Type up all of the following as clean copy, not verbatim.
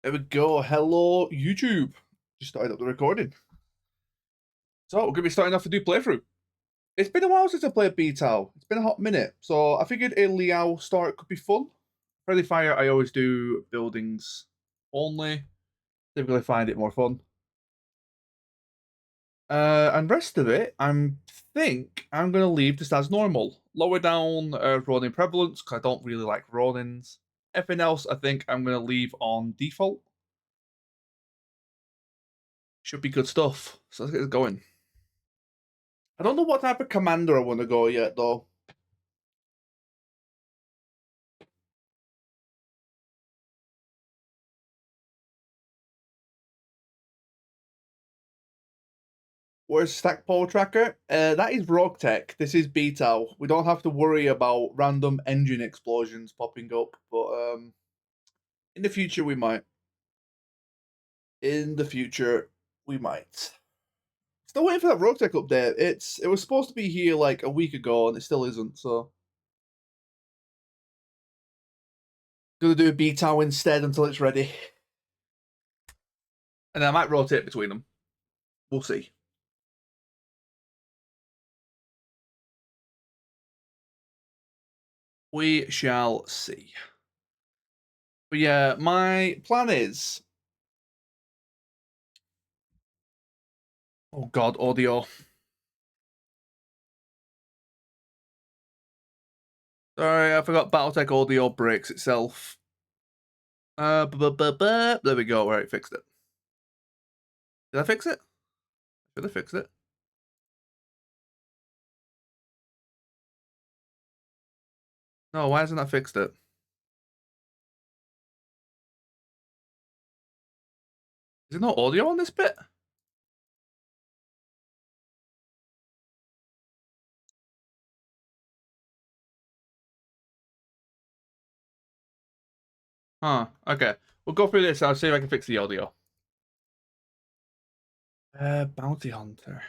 There we go. Hello, YouTube. Just started up the recording. So, we're going to be starting off a new playthrough. It's been a while since I played BTAU. It's been a hot minute. So, I figured a Liao start could be fun. Friendly Fire, I always do buildings only. Typically find it more fun. And rest of it, think I'm going to leave just as normal. Lower down Ronin prevalence, because I don't really like Ronins. Everything else, I think I'm going to leave on default. Should be good stuff. So let's get it going. I don't know what type of commander I want to go yet, though. Where's Stackpole Tracker? That is Rogue Tech. This is BTAU. We don't have to worry about random engine explosions popping up, but in the future we might. In the future, we might. Still waiting for that Rogue Tech update. It was supposed to be here like a week ago, and it still isn't. So, gonna do a BTAU instead until it's ready, and I might rotate between them. We'll see. We shall see. But yeah, my plan is. Oh God, audio. Sorry, I forgot BattleTech audio breaks itself. There we go. Right, fixed it. Did I fix it? Did I fix it? No, why hasn't that fixed it? Is there no audio on this bit? Huh, okay. We'll go through this. I'll see if I can fix the audio. Bounty Hunter.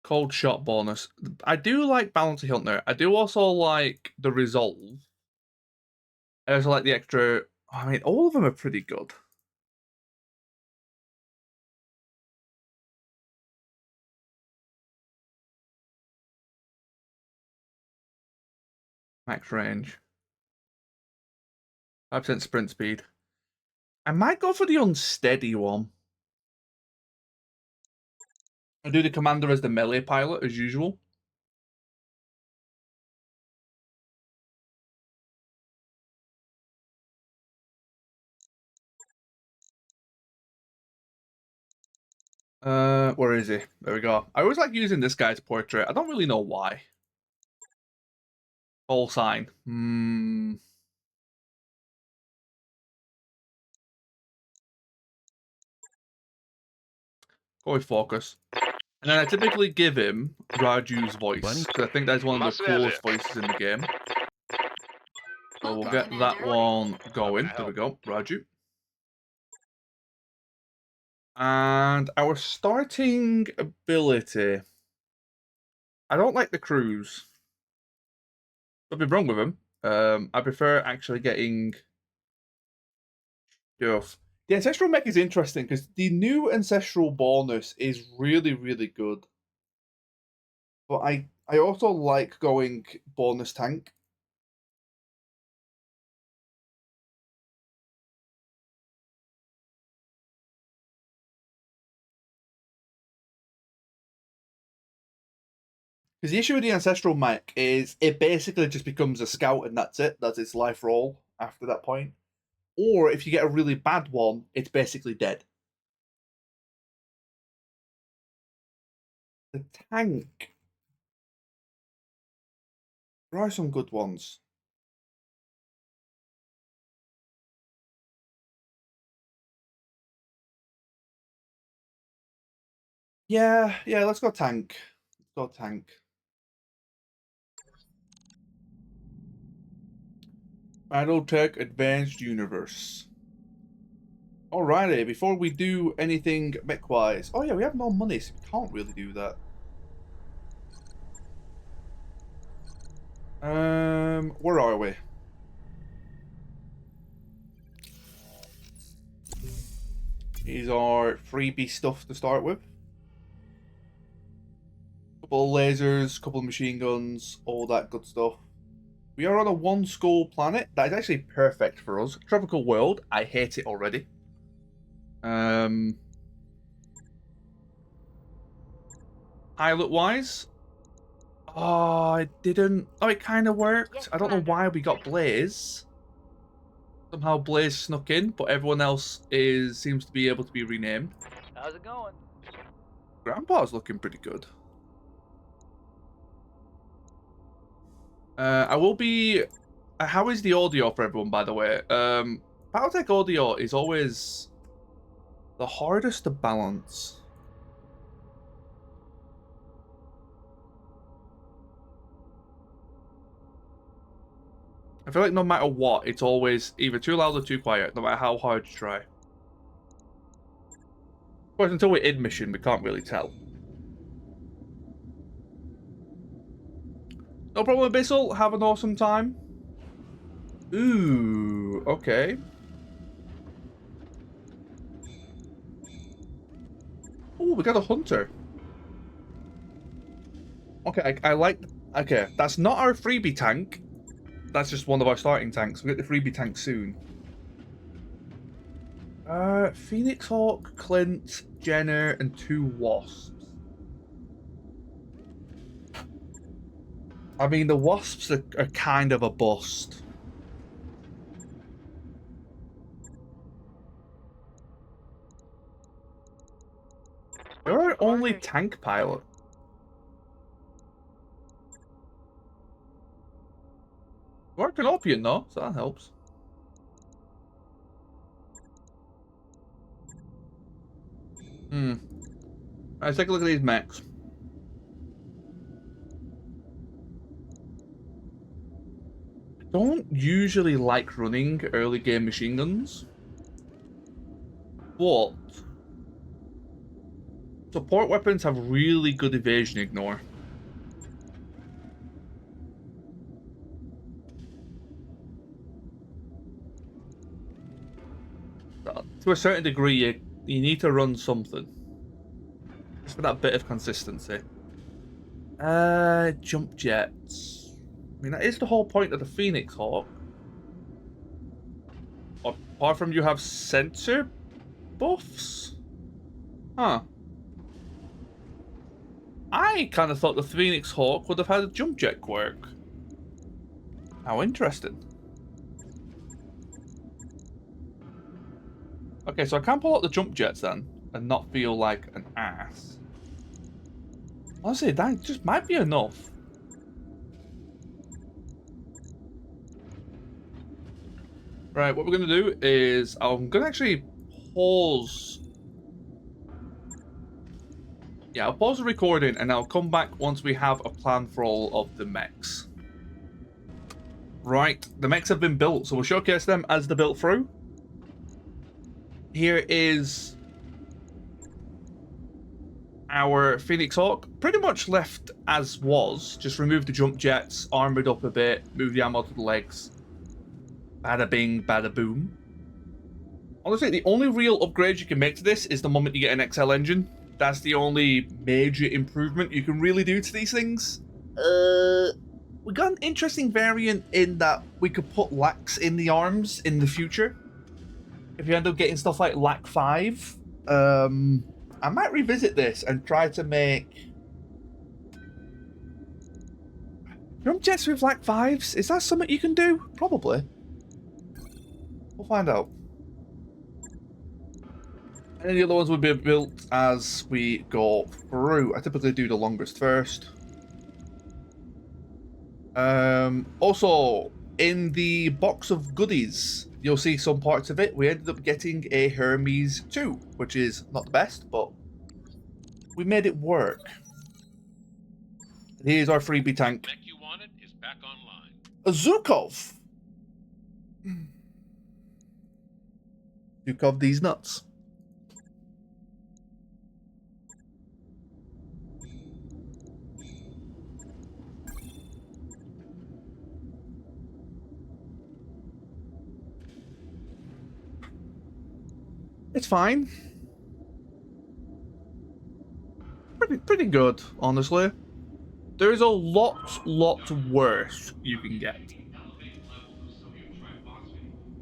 Cold shot bonus. I do like Bounty Hunter. I do also like the Resolve. I also like the extra. I mean, all of them are pretty good. Max range. 5% sprint speed. I might go for the unsteady one. I do the commander as the melee pilot as usual. Where is he? There we go. I always like using this guy's portrait. I don't really know why. Call sign. Go with focus. And then I typically give him Raju's voice, because I think that's one of the coolest voices in the game. So we'll get that one going. There we go, Raju. And our starting ability. I don't like the cruise. Nothing wrong with him. I prefer actually getting stuff. The Ancestral Mech is interesting because the new Ancestral bonus is really, really good. But I also like going bonus tank. Because the issue with the Ancestral Mech is it basically just becomes a scout and that's it. That's its life role after that point. Or if you get a really bad one, it's basically dead. The tank. There are some good ones. Yeah, let's go tank. Let's go tank. BattleTech Advanced Universe. Alrighty, before we do anything mech-wise. Oh yeah, we have no money, so we can't really do that. Where are we? These are freebie stuff to start with. Couple of lasers, couple of machine guns, all that good stuff. We are on a one skull planet. That is actually perfect for us. Tropical world. I hate it already. Pilot wise. Oh, it didn't. Oh, it kind of worked. Yes, I don't know Commander. why we got Blaze. Somehow Blaze snuck in, but everyone else seems to be able to be renamed. How's it going? Grandpa's looking pretty good. I will be. How is the audio for everyone, by the way? BattleTech audio is always the hardest to balance. I feel like no matter what, it's always either too loud or too quiet, no matter how hard you try. Of course, until we're in mission, we can't really tell. No problem, Abyssal. Have an awesome time. Ooh, okay. Ooh, we got a hunter. Okay, I like... Okay, that's not our freebie tank. That's just one of our starting tanks. We'll get the freebie tank soon. Phoenix Hawk, Clint, Jenner, and 2 Wasps. I mean, the Wasps are kind of a bust. They're our only tank pilot. We're Canopian though, so that helps. Let's take a look at these mechs. I don't usually like running early game machine guns, but support weapons have really good evasion ignore. To a certain degree, you need to run something. Just for that bit of consistency. Jump jets. I mean, that is the whole point of the Phoenix Hawk. Apart from you have sensor buffs? Huh. I kind of thought the Phoenix Hawk would have had a jump jet quirk. How interesting. Okay, so I can pull out the jump jets then, and not feel like an ass. Honestly, that just might be enough. Right, what we're going to do is I'm going to actually pause. Yeah, I'll pause the recording and I'll come back once we have a plan for all of the mechs. Right, the mechs have been built, so we'll showcase them as they're built through. Here is our Phoenix Hawk, pretty much left as was. Just remove the jump jets, armored up a bit, move the ammo to the legs. Bada bing, bada boom. Honestly, the only real upgrade you can make to this is the moment you get an XL engine. That's the only major improvement you can really do to these things. We got an interesting variant in that we could put lacks in the arms in the future. If you end up getting stuff like LAC 5, I might revisit this and try to make jump jets with LAC 5s. Is that something you can do? Probably. We'll find out. And the other ones will be built as we go through. I typically do the longest first. Also, in the box of goodies, you'll see some parts of it. We ended up getting a Hermes 2, which is not the best, but we made it work. And here's our freebie tank. Mech you wanted is back online. A Zukov. Zukov these nuts. It's fine. Pretty good, honestly. There's a lot worse you can get.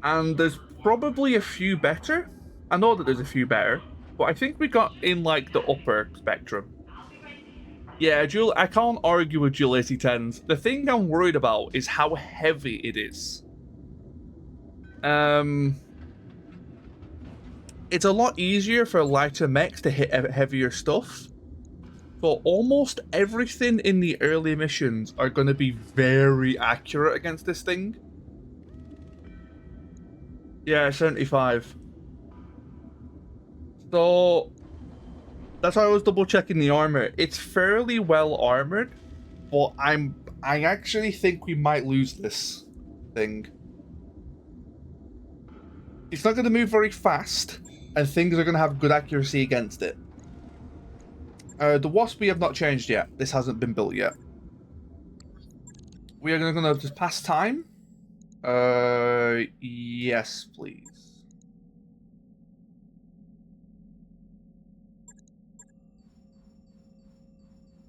And there's probably a few better. I know that there's a few better, but I think we got in like the upper spectrum. Yeah, I can't argue with Dual AC-10s. The thing I'm worried about is how heavy it is. It's a lot easier for lighter mechs to hit heavier stuff. So almost everything in the early missions are going to be very accurate against this thing. Yeah, 75. So that's why I was double checking the armor. It's fairly well armored, but I actually think we might lose this thing. It's not going to move very fast, and things are going to have good accuracy against it. The Wasp we have not changed yet. This hasn't been built yet. We are going to just pass time. Yes, please.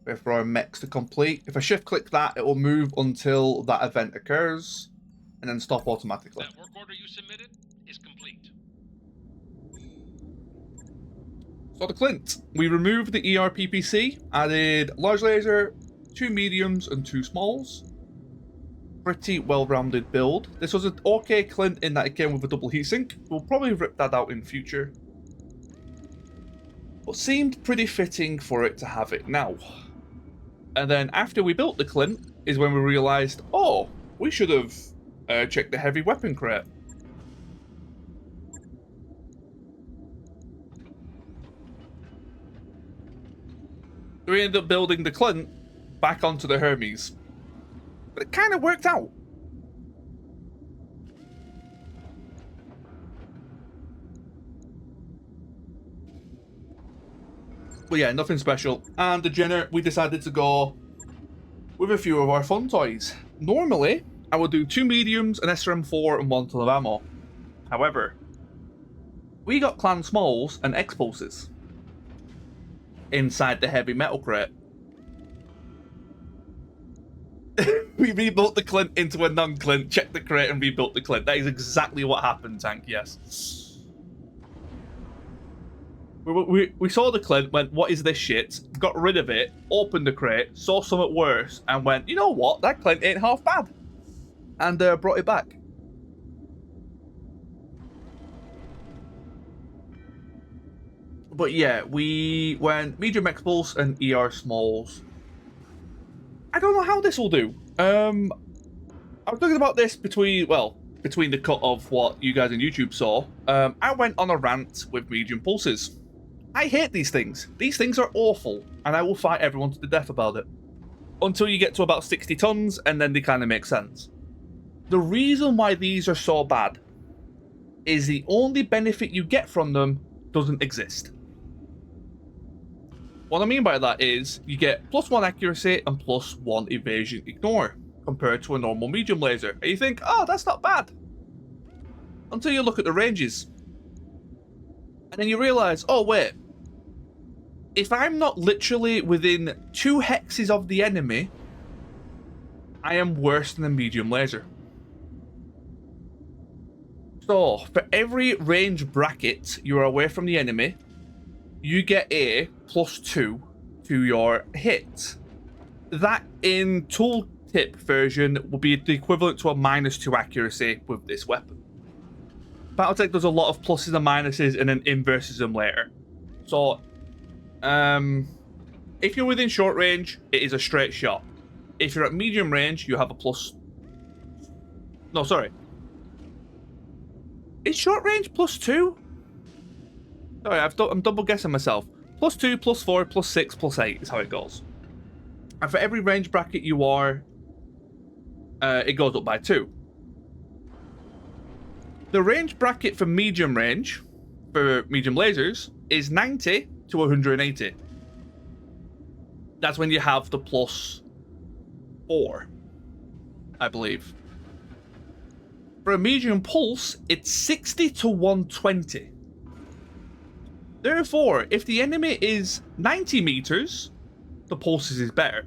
Wait for our mechs to complete. If I shift click that, it will move until that event occurs, and then stop automatically. That work order you submitted is complete. So the Clint, we removed the ERPPC, added large laser, 2 mediums and 2 smalls. Pretty well-rounded build. This was an okay Clint in that it came with a double heatsink. We'll probably rip that out in future. But seemed pretty fitting for it to have it now. And then after we built the Clint is when we realized, oh, we should have checked the heavy weapon crate. We ended up building the Clint back onto the Hermes. But it kind of worked out. But yeah, nothing special. And the Jenner, we decided to go with a few of our fun toys. Normally, I would do 2 mediums, an SRM4, and 1 ton of ammo. However, we got clan smalls and X-pulses inside the heavy metal crate. We rebuilt the Clint into a non-Clint, checked the crate, and rebuilt the Clint. That is exactly what happened, Tank, yes. We saw the Clint, went, what is this shit? Got rid of it, opened the crate, saw something worse, and went, you know what? That Clint ain't half bad. And brought it back. But yeah, we went medium X-pulse and ER smalls. I don't know how this will do. I was thinking about this between the cut of what you guys on YouTube saw. I went on a rant with medium pulses. I hate these things. These things are awful, and I will fight everyone to the death about it. Until you get to about 60 tons, and then they kind of make sense. The reason why these are so bad is the only benefit you get from them doesn't exist. What I mean by that is you get +1 accuracy and +1 evasion ignore compared to a normal medium laser. And you think, oh, that's not bad. Until you look at the ranges. And then you realize, oh, wait. If I'm not literally within 2 hexes of the enemy, I am worse than a medium laser. So, for every range bracket you are away from the enemy, you get a +2 to your hit. That in tooltip version will be the equivalent to a -2 accuracy with this weapon. BattleTech does a lot of pluses and minuses and then inverses them later. So, if you're within short range, it is a straight shot. If you're at medium range, you have a plus... No, sorry. Is short range +2? Sorry, I'm double guessing myself. +2, +4, +6, +8 is how it goes. And for every range bracket you are, it goes up by 2. The range bracket for medium range, for medium lasers, is 90 to 180. That's when you have the +4, I believe. For a medium pulse, it's 60 to 120. Therefore, if the enemy is 90 meters, the pulses is better.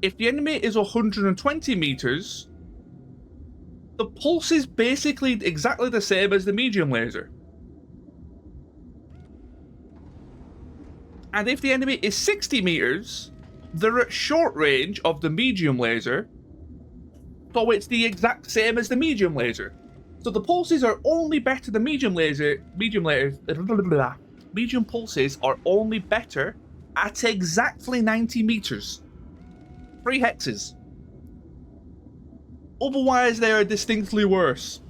If the enemy is 120 meters, the pulse is basically exactly the same as the medium laser. And if the enemy is 60 meters, they're at short range of the medium laser, so it's the exact same as the medium laser. So the pulses are only better than medium pulses are only better at exactly 90 meters. 3 hexes. Otherwise, they are distinctly worse.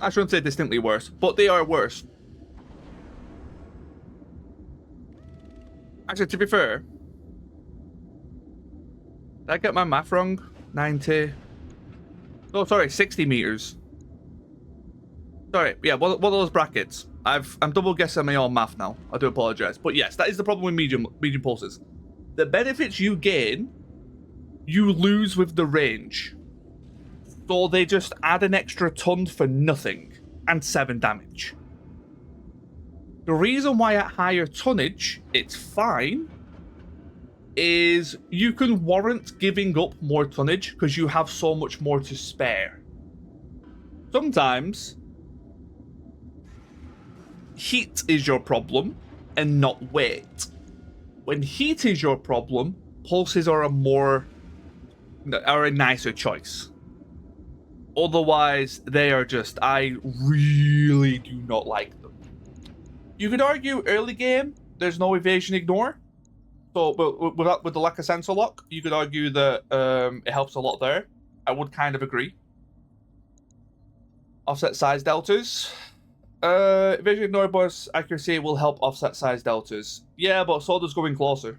I shouldn't say distinctly worse, but they are worse. Actually, to be fair, did I get my math wrong? 90. Oh, sorry, 60 meters. Sorry, yeah, what are those brackets? I'm double guessing my own math now. I do apologize, but yes, that is the problem with medium pulses. The benefits you gain, you lose with the range. So they just add an extra ton for nothing and 7 damage. The reason why at higher tonnage it's fine is you can warrant giving up more tonnage because you have so much more to spare. Sometimes heat is your problem and not weight. When heat is your problem, pulses are a nicer choice. Otherwise, they are just, I really do not like them. You could argue early game, there's no evasion ignore. So with the lack of sensor lock, you could argue that it helps a lot there. I would kind of agree. Offset size deltas. Evasion ignore bonus accuracy will help offset size deltas. Yeah, but so does going closer.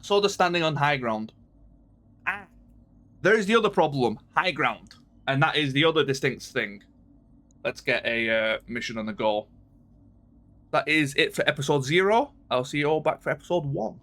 So does standing on high ground. There's the other problem, high ground. And that is the other distinct thing. Let's get a mission on the go. That is it for episode 0. I'll see you all back for episode 1.